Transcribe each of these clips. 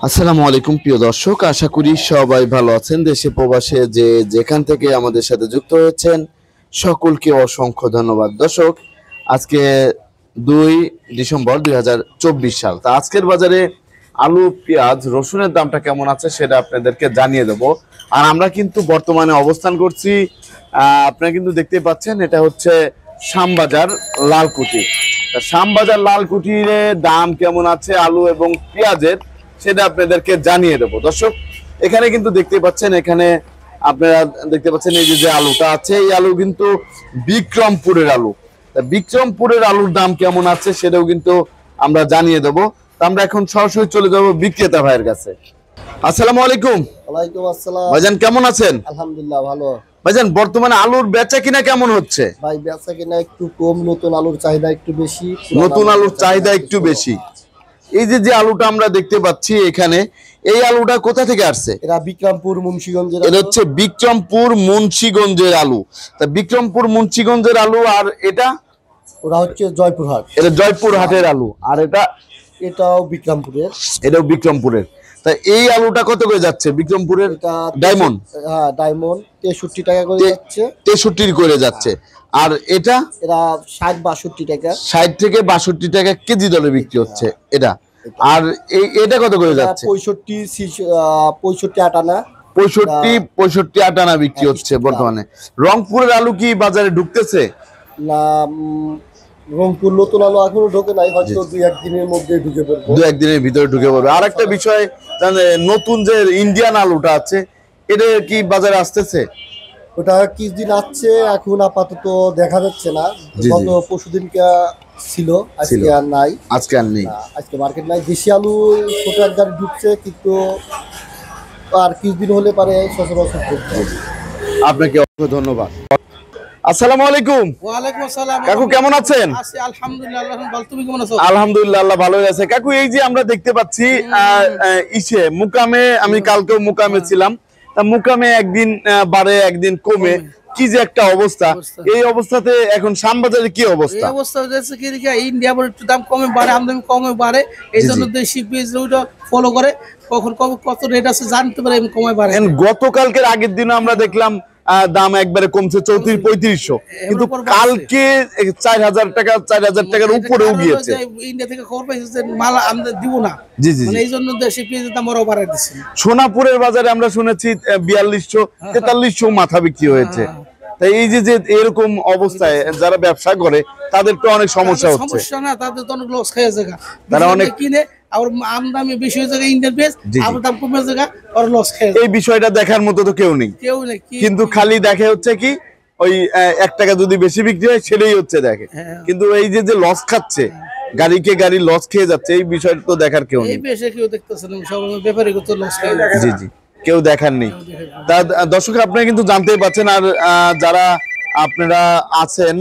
আসসালামু আলাইকুম প্রিয় দর্শক, আশা করি সবাই ভালো আছেন। দেশে প্রবাসে যে যেখান থেকে আমাদের সাথে যুক্ত হয়েছেন সকলকে অসংখ্য ধন্যবাদ। দর্শক, আজকে 2 ডিসেম্বর 2024 সাল। তা আজকের বাজারে আলু, পেঁয়াজ, রসুনের দামটা কেমন আছে সেটা আপনাদেরকে জানিয়ে দেব। আর আমরা কিন্তু বর্তমানে অবস্থান করছি, আপনারা কিন্তু দেখতেই পাচ্ছেন, এটা হচ্ছে শ্যামবাজার লালকুঠি। তা শ্যামবাজার লালকুঠির দাম কেমন আছে আলু এবং পেঁয়াজের সেটা আপনাদেরকে জানিয়ে দেবো। দর্শক, এখানে কিন্তু দেখতে পাচ্ছেন, এখানে আপনারা দেখতে পাচ্ছেন এই যে আলুটা আছে, এই আলু কিন্তু বিক্রমপুরের আলু। বিক্রমপুরের আলুর দাম কেমন আছে সেটাও কিন্তু আমরা জানিয়ে দেবো। আমরা এখন সরাসরি চলে যাব বিক্রেতা ভাইয়ের কাছে। আসসালামু আলাইকুম। ওয়ালাইকুম আসসালাম। ভাইজান কেমন আছেন? আলহামদুলিল্লাহ ভালো। ভাইজান, বর্তমানে আলুর বেচা কিনা কেমন হচ্ছে? ভাই বেচা কিনা একটু কম, নতুন আলুর চাহিদা একটু বেশি। নতুন আলুর চাহিদা একটু বেশি। এই যে আলুটা আমরা দেখতে পাচ্ছি এখানে, এই আলুটা কোথা থেকে আসছে? এরা বিক্রমপুর মুন্সিগঞ্জের। এটা হচ্ছে বিক্রমপুর মুন্সিগঞ্জের আলু। তা বিক্রমপুর মুন্সিগঞ্জের আলু। আর এটা ওরা হচ্ছে জয়পুরহাট। এটা জয়পুরহাটের আলু। আর এটাও বিক্রমপুরের। এটাও বিক্রমপুরের। তা এই আলুটা কত করে যাচ্ছে বিক্রমপুরের? ডায়মন্ড। হ্যাঁ, ডায়মন্ড 63 টাকা করে যাচ্ছে। 63 করে যাচ্ছে। আর এটা এরা 60-62 টাকা। 60 থেকে 62 টাকা কেজি দরে বিক্রি হচ্ছে এটা। আর এটা কত করে যাচ্ছে? 65-65 আটানা। 65 আটানা বিক্রি হচ্ছে বর্তমানে। রংপুরের আলু কি বাজারে ঢুকতেছে? না, রংপুর নতুন আলু এখনো ঢোকে নাই, হয়তো 2-1 দিনের মধ্যে ঢুকে পড়বে। 2-1 দিনের ভিতরে ঢুকে পড়বে। আর একটা বিষয়, নতুন যে ইন্ডিয়ান আলুটা আছে, এটা কি বাজারে আসতেছে? ওটা কিছুদিন আসছে, এখন আপাতত দেখা যাচ্ছে না। গত পরশুদিনকে ছিল, আজকে আর নাই। আজকে আর নেই, আজকে মার্কেট নাই। দেশি আলু ছোট এক গাড়ি ঢুকছে, কিন্তু আর কিছুদিন হলে পারে সচরাচর ঢুকবে। আপনাকে অসংখ্য ধন্যবাদ। আসসালামু আলাইকুম। ওয়ালাইকুম আসসালাম। কাকু কেমন আছেন? আছি আলহামদুলিল্লাহ, আল্লাহ ভালো। তুমি কেমন আছো? আলহামদুলিল্লাহ, আল্লাহ ভালোই আছে। কাকু, এই যে আমরা দেখতে পাচ্ছি মুকামে, আমি কালকেও মুকামে ছিলাম। তা মুকামে একদিন বাড়ে একদিন কমে, কি যে একটা অবস্থা। এই অবস্থাতে এখন শ্যামবাজারে কি অবস্থা? এই অবস্থা হচ্ছে কি, ইন্ডিয়া বড় একটু দাম কমে বাড়ে, আমদানি কমে বাড়ে। এই জন্য দেশি পেজ ওইটা ফলো করে, কখন কত রেট আছে জানতে পারে, কমে বাড়ে। গতকালকের আগের দিনে আমরা দেখলাম দাম একবারে কমছে 3400-3500, কিন্তু কালকে 4000 টাকা, 4000 টাকার উপরেও গিয়েছে। ইন্ডিয়া থেকে খবর পাইছে যে মাল আমরা দিব না। জি জি। এই জন্য দেশি পেঁয়াজের দাম আরো বাড়াই দিচ্ছে। সোনাপুরের বাজারে আমরা শুনেছি 4200-4300 মাথা বিক্রি হয়েছে। তাই এই যে এরকম অবস্থায় যারা ব্যবসা করে তাদের তো অনেক সমস্যা হচ্ছে। সমস্যা না, তাদের তো অনেক লস খেয়ে যায়। তারা অনেক কিনে আর আমদামি বেশি হয়ে যায় ইন্ডিয়ান পেঁয়াজ, আবার দাম কমে যায় আর লস খেয়ে। এই বিষয়টা দেখার মতো তো কেউ নেই, কিন্তু খালি দেখে হচ্ছে কি ওই 1 টাকা যদি বেশি বিক্রি হয় সেটাই হচ্ছে দেখে। কিন্তু এই যে লস খাচ্ছে, গাড়িকে গাড়ি লস খেয়ে যাচ্ছে, এই বিষয়টা তো দেখার কেউ নেই। এই বেশি কেউ দেখতেছে না, সব ব্যাপারী তো লস খেয়ে যাচ্ছে। জি জি, কেউ দেখার নেই। তা দর্শক, আপনারা কিন্তু জানতেই পাচ্ছেন। আর যারা আপনারা আছেন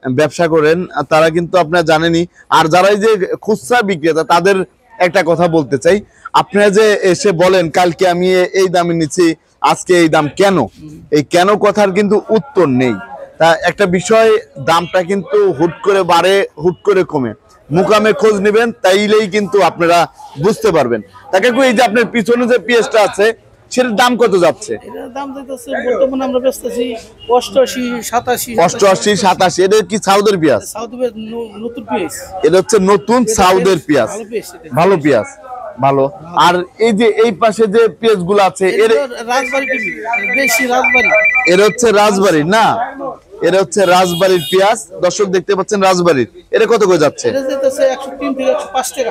ব্যবসা করেন, তারা কিন্তু আপনারা জানেনই। আর যারা এই যে খুচরা বিক্রেতা, তাদের একটা কথা বলতে চাই। আপনারা যে এসে বলেন কালকে আমি এই দামে নিচ্ছি, আজকে এই দাম কেন, এই কেন কথার কিন্তু উত্তর নেই। তা একটা বিষয়, দামটা কিন্তু হুট করে বাড়ে, হুট করে কমে। মুকামে খোঁজ নেবেন, তাইলেই কিন্তু আপনারা বুঝতে পারবেন। তাকে এই যে আপনার পিছনে যে পেঁয়াজটা আছে, সেটার দাম কত যাচ্ছে? এটার দাম যাচ্ছে বর্তমানে আমরা বেচতেছি 88-87। এটা কি সাউদের পেঁয়াজ? সাউদের নতুন পেঁয়াজ। এটা হচ্ছে নতুন সাউদের পেঁয়াজ, ভালো পেঁয়াজ, ভালো। আর এই যে এই পাশে যে পেঁয়াজ গুলো আছে, রাজবাড়ি, দেশি রাজবাড়ি। এটা হচ্ছে রাজবাড়ির না, এটা হচ্ছে রাজবাড়ির পেঁয়াজ। দর্শক দেখতে পাচ্ছেন রাজবাড়ির। এটা কত করে যাচ্ছে?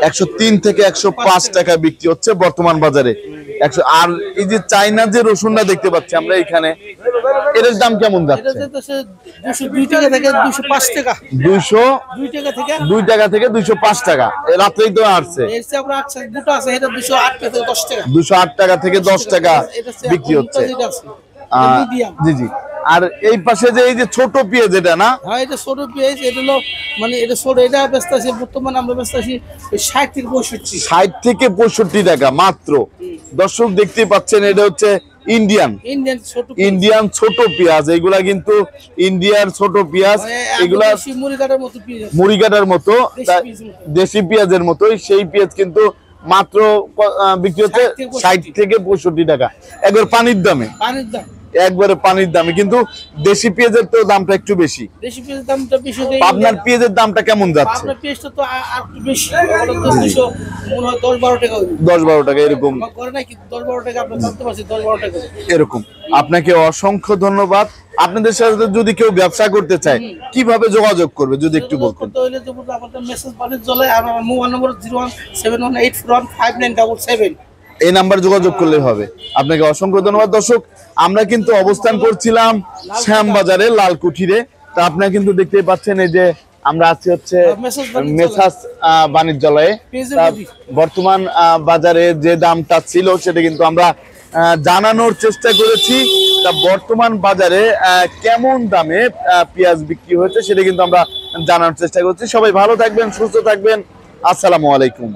103 থেকে 105 টাকা বিক্রি হচ্ছে বর্তমান বাজারে। আর এই যে চাইনা যে রসুনটা দেখতে পাচ্ছি আমরা এখানে, এর দাম কেমন যাচ্ছে? 202 টাকা থেকে 205 টাকা। 202 টাকা থেকে 205 টাকা। রাত্রেই তো আসছে। দুটো আছে, এটা 208 টাকা থেকে 10 টাকা। 208 টাকা থেকে 10 টাকা বিক্রি হচ্ছে। জি জি। আর এই পাশে যে এই যে ছোট পেঁয়াজ, এটা না? হ্যাঁ, এটা ছোট পেঁয়াজ। এটা হলো মানে এটা ছোট, এটা বেচতেছি বর্তমানে আমরা বেচতেছি 60 থেকে 65। 60 থেকে 65 টাকা মাত্র। দর্শক দেখতে পাচ্ছেন, এটা হচ্ছে ইন্ডিয়ান ছোট পেঁয়াজ। এইগুলা কিন্তু ইন্ডিয়ার ছোট পেঁয়াজ, এগুলা মুড়ি কাটার মতো, দেশি পেঁয়াজের মতোই। সেই পেঁয়াজ কিন্তু মাত্র বিক্রি হচ্ছে 60 থেকে 65 টাকা, একবার পানির দামে, পানির দাম একবারে পানির দামে। কিন্তু দেশি পেঁয়াজের তো দামটা একটু বেশি। দেশি পেঁয়াজের দামটা বেশি। আপনার পেঁয়াজের দামটা কেমন যাচ্ছে? আপনার পেঁয়াজটা তো আর একটু বেশি, ওটা তো 200 মনে হয় 10-12 টাকা হবে। 10-12 টাকা এরকম আমার করে নাকি 10-12 টাকা, আপনি জানতে পারছেন 10-12 টাকা এরকম। আপনাকে অসংখ্য ধন্যবাদ। আপনাদের সাথে যদি কেউ ব্যবসা করতে চায় কিভাবে যোগাযোগ করবে যদি একটু বলতেন। করতে হলে তো আমাদের মেসেজ বানিয়ে চলে। আর আমার মোবাইল নম্বর 01718415977। এই নাম্বার যোগাযোগ করলে হবে। আপনাকে অসংখ্য ধন্যবাদ। দর্শক, আমরা কিন্তু অবস্থান করছিলাম শ্যামবাজারে লালকুঠিরে। তা আপনারা কিন্তু দেখতেই পাচ্ছেন এই যে আমরা আছি হচ্ছে মেসাস বাণিজ্যালয়ে। তা বর্তমান বাজারে যে দামটা ছিল সেটা কিন্তু আমরা জানানোর চেষ্টা করেছি। তা বর্তমান বাজারে কেমন দামে পেঁয়াজ বিক্রি হয়েছে সেটা কিন্তু আমরা জানানোর চেষ্টা করছি। সবাই ভালো থাকবেন, সুস্থ থাকবেন। আসসালামু আলাইকুম।